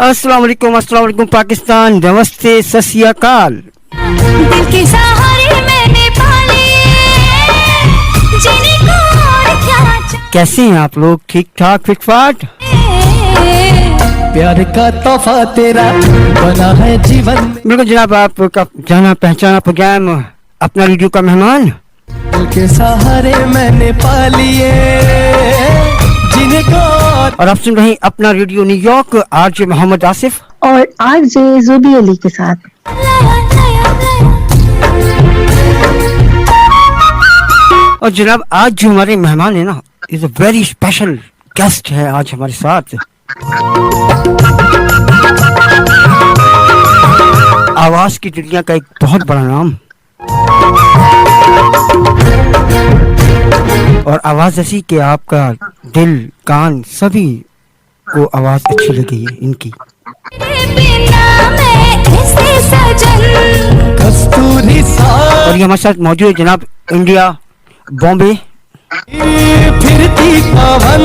अस्सलाम वालेकुम पाकिस्तान, नमस्ते, सत श्री अकाल। दिल के सहारे मैंने पाले, जीने को और क्या कैसे हैं आप लोग? ठीक ठाक, फिट फाट? प्यार का तोहफा तेरा बना है जीवन में। बिल्कुल जनाब, आपका जाना पहचाना प्रोग्राम अपना रेडियो का मेहमान। दिल के सहारे मैंने पा लिए जीने को। और आप सुन रहे हैं अपना radio New York, RJ Mohammad Asif और आरजे जुबी अली के साथ। और जनाब आज जो हमारे मेहमान है ना, is a very special guest है आज हमारे साथ। आवाज की दुनिया का एक बहुत बड़ा नाम, और आवाज ऐसी कि आपका दिल कान सभी को आवाज अच्छी लगी है इनकी। कस्तूरी सा और ये हमारे साथ मौजूद है जनाब इंडिया बॉम्बे, फिरती पवन।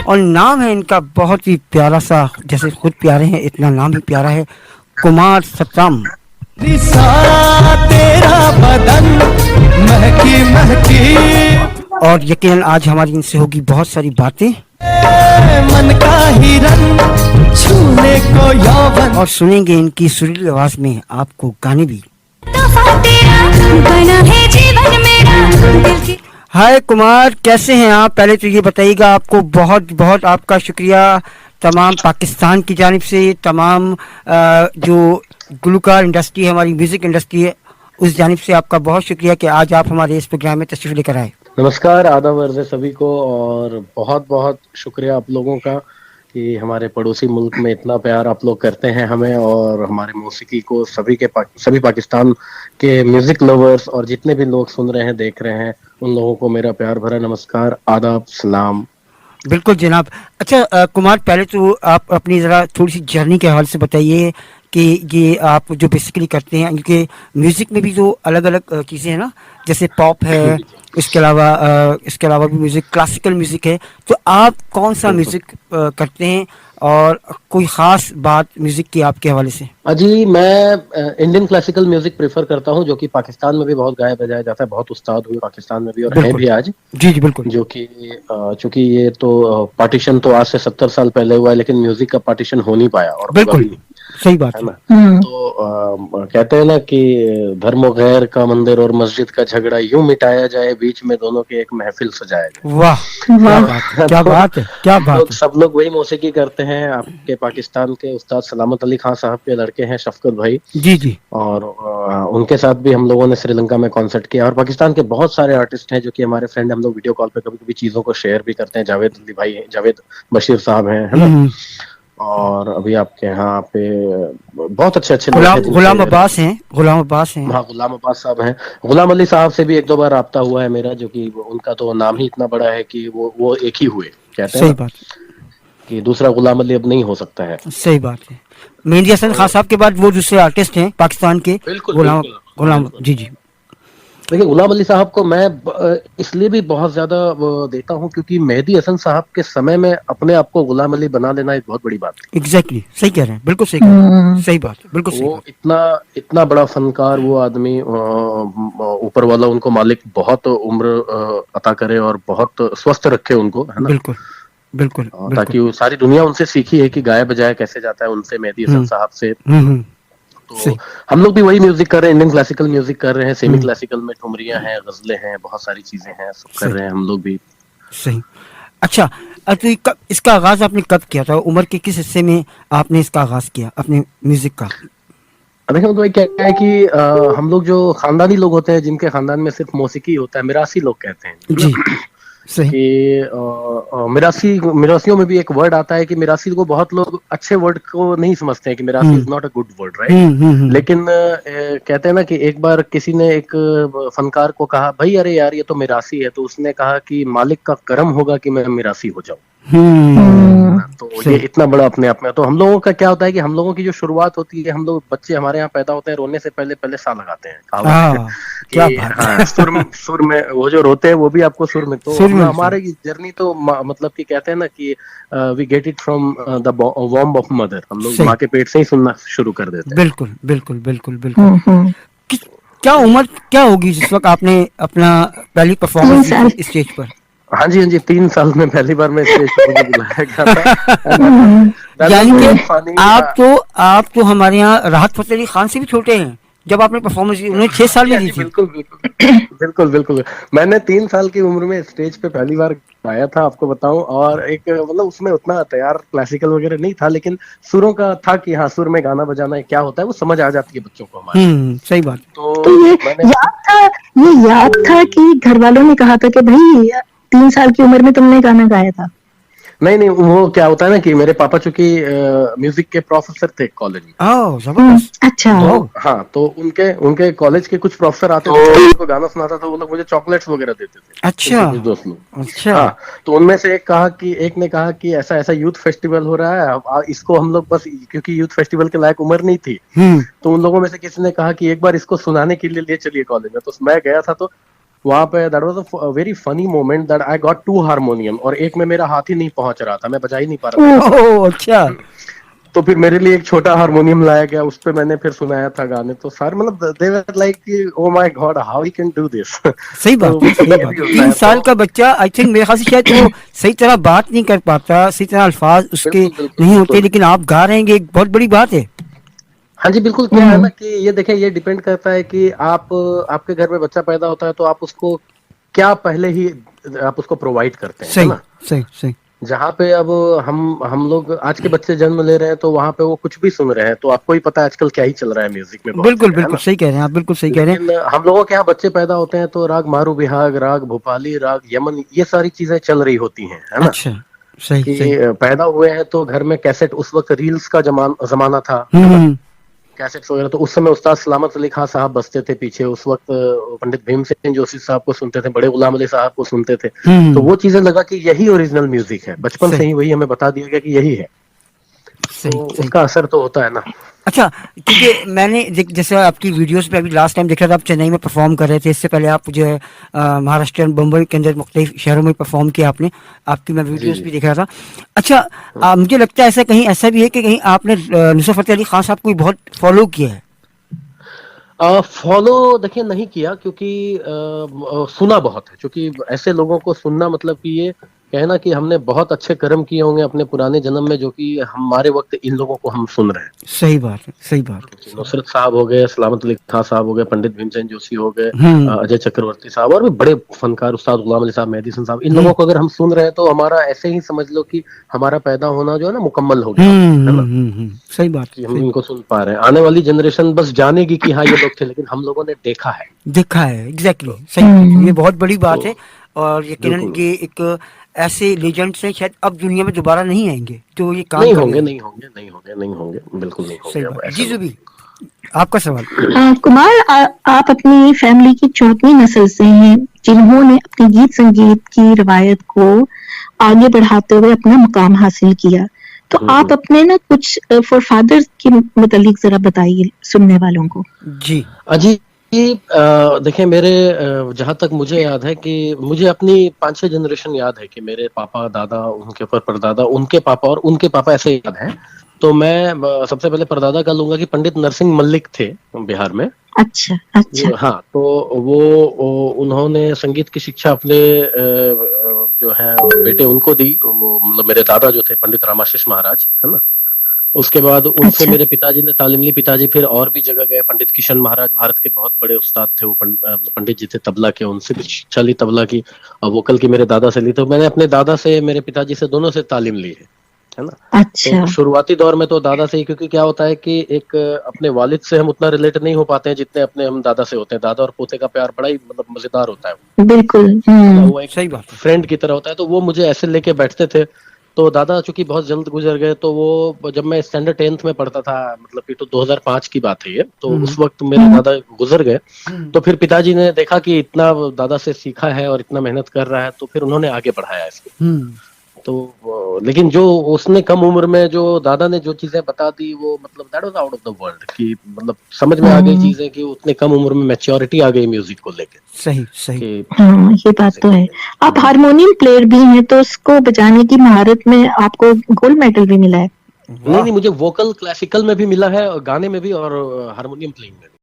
और नाम है इनका बहुत ही प्यारा सा, जैसे खुद प्यारे हैं इतना नाम ही प्यारा है, कुमार सतराम। सारा तेरा बदन महकी महकी। और यकीनन आज हमारी इनसे होगी बहुत सारी बातें, मन का हिरन छूने को यौवन। और सुनेंगे इनकी सुरीली आवाज में आपको गाने भी। बना है जीवन मेरा दिल की। हाय कुमार, कैसे हैं आप? पहले तो ये बताइएगा, आपको बहुत बहुत आपका शुक्रिया तमाम पाकिस्तान की जानिब से, तमाम जो गुलकार इंडस्ट्री है, हमारी म्यूजिक इंडस्ट्री है, उस जानिब से आपका बहुत शुक्रिया कि आज आप हमारे इस प्रोग्राम में तशरीफ लेकर आए। नमस्कार, आदाब अर्ज़ है सभी को, और बहुत बहुत शुक्रिया आप लोगों का कि हमारे पड़ोसी मुल्क में इतना प्यार आप लोग करते हैं हमें, और हमारे मौसीकी को सभी पाकिस्तान के म्यूजिक लवर्स और जितने भी लोग सुन रहे हैं देख रहे हैं उन लोगों को मेरा प्यार भरा नमस्कार, आदाब, सलाम। बिल्कुल जनाब। अच्छा कुमार, पहले तो आप अपनी ज़रा थोड़ी सी जर्नी के हवाले से बताइए कि ये आप जो बेसिकली करते हैं, क्योंकि म्यूज़िक में भी जो अलग अलग चीज़ें हैं ना, जैसे पॉप है, इसके अलावा भी म्यूज़िक, क्लासिकल म्यूज़िक है, तो आप कौन सा म्यूज़िक करते हैं और कोई ख़ास बात म्यूज़िक की आपके हवाले से? जी, मैं इंडियन क्लासिकल म्यूजिक प्रेफर करता हूं, जो कि पाकिस्तान में भी बहुत गाया बजाया जाता है, बहुत उस्ताद हुए पाकिस्तान में भी और हैं भी आज। जी जी बिल्कुल। जो कि चूंकि ये तो पार्टीशन तो आज से 70 साल पहले हुआ है, लेकिन म्यूजिक का पार्टीशन हो नहीं पाया, और बिल्कुल सही बात है है। ना। तो कहते हैं ना कि धर्म गैर का मंदिर और मस्जिद का झगड़ा यूं मिटाया जाए, बीच में दोनों की एक महफिल सजाया जाए। वाह क्या बात है, क्या बात है, क्या बात है। सब लोग वही मौसीकी करते हैं। आपके पाकिस्तान के उस्ताद सलामत अली खान साहब के लड़के हैं शफकत भाई जी जी, और उनके साथ भी हम लोगों ने श्रीलंका में कॉन्सर्ट किया, और पाकिस्तान के बहुत सारे आर्टिस्ट हैं जो कि हमारे फ्रेंड, हम लोग वीडियो कॉल पे कभी कभी चीजों को शेयर भी करते हैं। जावेद अली भाई हैं, जावेद बशीर साहब हैं, है ना। और अभी आपके यहाँ पे बहुत अच्छे अच्छे गुलाम अब्बास हैं, गुलाम अब्बास हैं। हाँ, गुलाम अब्बास साहब हैं। गुलाम अली साहब से भी एक दो बार राब्ता हुआ है मेरा, जो कि उनका तो नाम ही इतना बड़ा है कि वो एक ही हुए, कहते हैं सही ना बात कि दूसरा गुलाम अली अब नहीं हो सकता है। सही बात है। मेहंदी हसन खान साहब के बाद वो दूसरे आर्टिस्ट हैं पाकिस्तान के, बिल्कुल, गुलाम जी जी। देखिए, गुलाम अली साहब को मैं इसलिए भी बहुत ज्यादा देता हूँ क्योंकि मेहदी हसन साहब के समय में अपने आप को गुलाम अली बना लेना एक बहुत बड़ी बात थी। एग्जैक्टली सही कह रहे हैं, बिल्कुल सही कह रहे हैं, सही बात है, बिल्कुल सही। वो इतना बड़ा फनकार, वो आदमी, ऊपर वाला उनको मालिक बहुत उम्र अता करे और बहुत स्वस्थ रखे उनको, है ना। बिल्कुल बिल्कुल, ताकि वो सारी दुनिया उनसे सीखी है कि गाया बजाया कैसे जाता है, उनसे, मेहदी हसन साहब से। तो हम लोग भी वही म्यूजिक कर रहे हैं, इंडियन क्लासिकल म्यूजिक कर रहे हैं, सेमी क्लासिकल में ठुमरियां हैं, गजलें हैं, बहुत सारी चीजें हैं, सब कर रहे हैं हम लोग भी। सही। अच्छा, तो इसका आगाज आपने कब किया था? उम्र के किस हिस्से में आपने इसका आगाज किया अपने म्यूजिक का? देखो तो क्या है कि हम लोग जो खानदानी लोग होते हैं, जिनके खानदान में सिर्फ मौसीकी होता है, मिरासी लोग कहते हैं जी सही। कि मिरासियों में भी एक वर्ड आता है कि मिरासी को बहुत लोग अच्छे वर्ड को नहीं समझते हैं कि Mirasi is not a good word, right. लेकिन कहते हैं ना कि एक बार किसी ने एक फनकार को कहा, भाई अरे यार ये तो मिरासी है, तो उसने कहा कि मालिक का करम होगा कि मैं मिरासी हो जाऊं। ना, तो ये इतना बड़ा अपने आप में। तो हम लोगों का क्या होता है कि हम लोगों की जो शुरुआत होती है, हम लोग बच्चे हमारे यहाँ पैदा होते हैं, रोने से पहले पहले सा लगाते हैं, कहावत है हाँ, क्या कि बात हाँ, है। सुर में वो जो रोते हैं वो भी आपको सुर में। तो सुर में, हमारे जर्नी तो मतलब कि कहते हैं ना कि we get it from the वॉर्म ऑफ मदर, हम लोग सही, माँ के पेट से ही सुनना शुरू कर देते हैं। बिल्कुल बिल्कुल बिल्कुल बिल्कुल। हम्म। किस, क्या उम्र क्या होगी जिस वक्त आपने अपना पहली 3 परफॉर्मेंस दी साल। थी स्टेज पर? हाँ जी, हाँ जी, 3 साल में पहली बार मैं स्टेज पे मुझे बुलाया गया था। That was यानी very कि funny, आप तो हमारे यहाँ राहत फतेह अली खान से भी छोटे हैं जब आपने परफॉर्मेंस दी, उन्होंने 6 साल में हाँ दी जी, थी। बिल्कुल बिल्कुल बिल्कुल बिल्कुल। मैंने 3 साल की उम्र में स्टेज पे पहली बार गाया था, आपको बताऊं। और एक मतलब उसमें उतना तैयार क्लासिकल वगैरह नहीं था, लेकिन सुरों का था कि हाँ, सुर में गाना बजाना क्या होता है वो समझ आ जाती है बच्चों को हमारे। सही बात। तो तो ये मैंने याद था, ये याद था कि घर वालों ने कहा था कि भाई 3 साल की उम्र में तुमने गाना गाया था? नहीं नहीं, वो क्या होता है ना कि मेरे पापा चूंकि म्यूजिक के प्रोफेसर थे कॉलेज में। ओह जबरदस्त। अच्छा। तो वाह। हाँ, तो उनके कॉलेज के कुछ प्रोफेसर आते थे, तो उनको गाना सुनाता था, वो लोग मुझे चॉकलेट्स वगैरह देते थे, अच्छा उनके कुछ दोस्त लोग। अच्छा। हाँ, तो उनमें से एक ने कहा कि ऐसा ऐसा यूथ फेस्टिवल हो रहा है, अब इसको हम लोग बस, क्योंकि यूथ फेस्टिवल के लायक उम्र नहीं थी, हम्म। तो उन लोगों में से किसी ने कहा कि एक बार इसको सुनाने के लिए ले चलिए कॉलेज में। तो मैं गया था, तो वहां पे that was a very funny moment that I got 2 harmonium, और एक में मेरा हाथ ही नहीं पहुंच रहा था, मैं बजा ही नहीं पा रहा था गिटार। ओह अच्छा। तो फिर मेरे लिए एक छोटा हारमोनियम लाया गया, उस पे मैंने फिर सुनाया था गाने। तो सर मतलब they were like oh my God, how he can do this. सही तो बात है, सही ये बात भी है। होता तीन है। साल तो का बच्चा आई थिंक मेरे ख्याल से शायद वो सही तरह बात नहीं कर पाता, सही तरह अल्फाज उसके बिल्कुल बिल्कुल नहीं होते, बिल्कुल। लेकिन आप गा रहे हैं, ये एक बहुत बड़ी बात है। हाँ जी, बिल्कुल। क्या है ना कि ये देखें, ये डिपेंड करता है कि आपके घर में बच्चा पैदा होता है तो आप उसको क्या पहले ही आप उसको प्रोवाइड करते हैं, है सही ना। सही सही। जहाँ पे अब हम लोग आज के बच्चे जन्म ले रहे हैं, तो वहां पे वो कुछ भी सुन रहे हैं, तो आपको ही पता है आजकल क्या ही चल रहा है म्यूजिक में बहुत बिल्कुल जगह, है बिल्कुल ना। सही कह रहे हैं आप, बिल्कुल सही कह रहे हैं। लेकिन हम लोगों के यहाँ बच्चे पैदा होते हैं तो राग मारू बिहाग, राग भोपाली, राग यमन, ये सारी चीजें चल रही होती हैं, है ना। अच्छा। सही कि सही। पैदा हुए हैं तो घर में कैसेट, उस वक्त रील्स का जमाना था, है ना। हम्म। कैसेट्स वगैरह, तो उस समय उस्ताद सलामत अली खां साहब बजते थे पीछे, उस वक्त पंडित भीमसेन जोशी साहब को सुनते थे, बड़े गुलाम अली साहब को सुनते थे। तो हम्म। वो चीजें लगा कि यही ओरिजिनल म्यूजिक है, बचपन से सही ही वही हमें बता दिया गया कि यही है। सही तो सही। उसका असर तो होता है ना। अच्छा, क्योंकि मैंने जैसे आपकी वीडियोस पे अभी लास्ट टाइम देखा था, आप चेन्नई में परफॉर्म कर रहे थे, इससे पहले आप जो है महाराष्ट्र बम्बई के अंदर मुख्तलिफ शहरों में परफॉर्म किया आपने, आपकी मैं जी वीडियोस जी। भी देख रहा था। अच्छा, मुझे लगता है ऐसा कहीं ऐसा भी है कि कहीं आपने नुसरत फतेह अली खान साहब को भी बहुत फॉलो किया है। फॉलो देखिए नहीं किया, क्योंकि सुना बहुत है, क्योंकि ऐसे लोगों को सुनना मतलब कि ये कहना कि हमने बहुत अच्छे कर्म किए होंगे अपने पुराने जन्म में, जो कि हमारे वक्त इन लोगों को हम सुन रहे हैं। सही बात है, सही बात है। नुसरत साहब हो गए, सलामत अली खां साहब हो गए, पंडित भीमसेन जोशी हो गए, हम्म अजय चक्रवर्ती साहब, और भी बड़े फनकार उस्ताद गुलाम अली साहब, मेहदी हसन साहब, इन हम्म लोगों को अगर हम सुन रहे हैं तो हमारा ऐसे ही समझ लो कि हमारा पैदा होना जो है ना मुकम्मल हो गया, है ना। सही बात कि है, हम सही। इनको सुन पा रहे हैं, आने वाली जनरेशन बस जानेगी कि हाँ ये लोग थे, लेकिन हम लोगों ने देखा है। देखा है, एग्जैक्टली तो, सही, ये बहुत बड़ी बात तो है। और यकीनन बिल्कुल ये एक ऐसे लेजेंड्स हैं शायद अब दुनिया में दोबारा नहीं आएंगे जो ये काम नहीं कर रहे होंगे, हैं। नहीं होंगे, नहीं होंगे, नहीं होंगे, बिल्कुल नहीं सही होंगे अब बात। ऐसे जी लोग। जुबी, आपका सवाल। कुमार, आप अपनी फैमिली की 4वीं नस्ल से हैं जिन्होंने अपने गीत संगीत की रवायत को आगे बढ़ाते हुए अपना मुकाम हासिल किया। तो आप अपने ना कुछ फॉर फादर के मुतालिक जरा बताइए सुनने वालों को। जी। अजी, देखिए मेरे जहाँ तक मुझे याद है कि मुझे अपनी 5-6 जनरेशन याद है कि मेरे पापा, दादा, उनके ऊपर परदादा, उनके पापा और उनके पापा, ऐसे याद है। तो मैं सबसे पहले परदादा का लूंगा कि पंडित नरसिंह मल्लिक थे बिहार में। अच्छा अच्छा। हाँ, तो उन्होंने संगीत की शिक्षा अपने जो है बेटे उनको दी, वो मतलब मेरे दादा जो थे पंडित रामाशीष महाराज, है ना। उसके बाद उनसे अच्छा मेरे पिताजी ने तालीम ली, पिताजी फिर और भी जगह गए, पंडित किशन महाराज भारत के बहुत बड़े उस्ताद थे, वो पंडित जी थे तबला के, उनसे भी शिक्षा ली तबला की, और वोकल की मेरे दादा से ली। तो मैंने अपने दादा से, मेरे पिताजी से, दोनों से तालीम ली है ना। अच्छा। तो शुरुआती दौर में तो दादा से ही, क्योंकि क्या होता है कि एक अपने वालिद से हम उतना रिलेट नहीं हो पाते हैं जितने अपने हम दादा से होते हैं। दादा और पोते का प्यार बड़ा ही मतलब मजेदार होता है, बिल्कुल। वो एक सही बात है। फ्रेंड की तरह होता है। तो वो मुझे ऐसे लेके बैठते थे। तो दादा चूंकि बहुत जल्द गुजर गए, तो वो जब मैं स्टैंडर्ड 10th में पढ़ता था, मतलब कि तो 2005 की बात है ये, तो उस वक्त मेरे दादा गुजर गए। तो फिर पिताजी ने देखा कि इतना दादा से सीखा है और इतना मेहनत कर रहा है, तो फिर उन्होंने आगे बढ़ाया इसको। लेकिन जो उसने कम उम्र में जो दादा ने जो चीजें बता दी वो मतलब that was out of the world, कि मतलब समझ में आ गई चीजें, कि उतने कम उम्र में मैच्योरिटी आ गई म्यूजिक को लेके। सही सही। कि हाँ, ये बात तो है। आप हारमोनियम प्लेयर भी हैं, तो उसको बजाने की महारत में आपको गोल्ड मेडल भी मिला है। नहीं, मुझे वोकल क्लासिकल में भी मिला है और गाने में भी और हारमोनियम प्लेइंग में भी।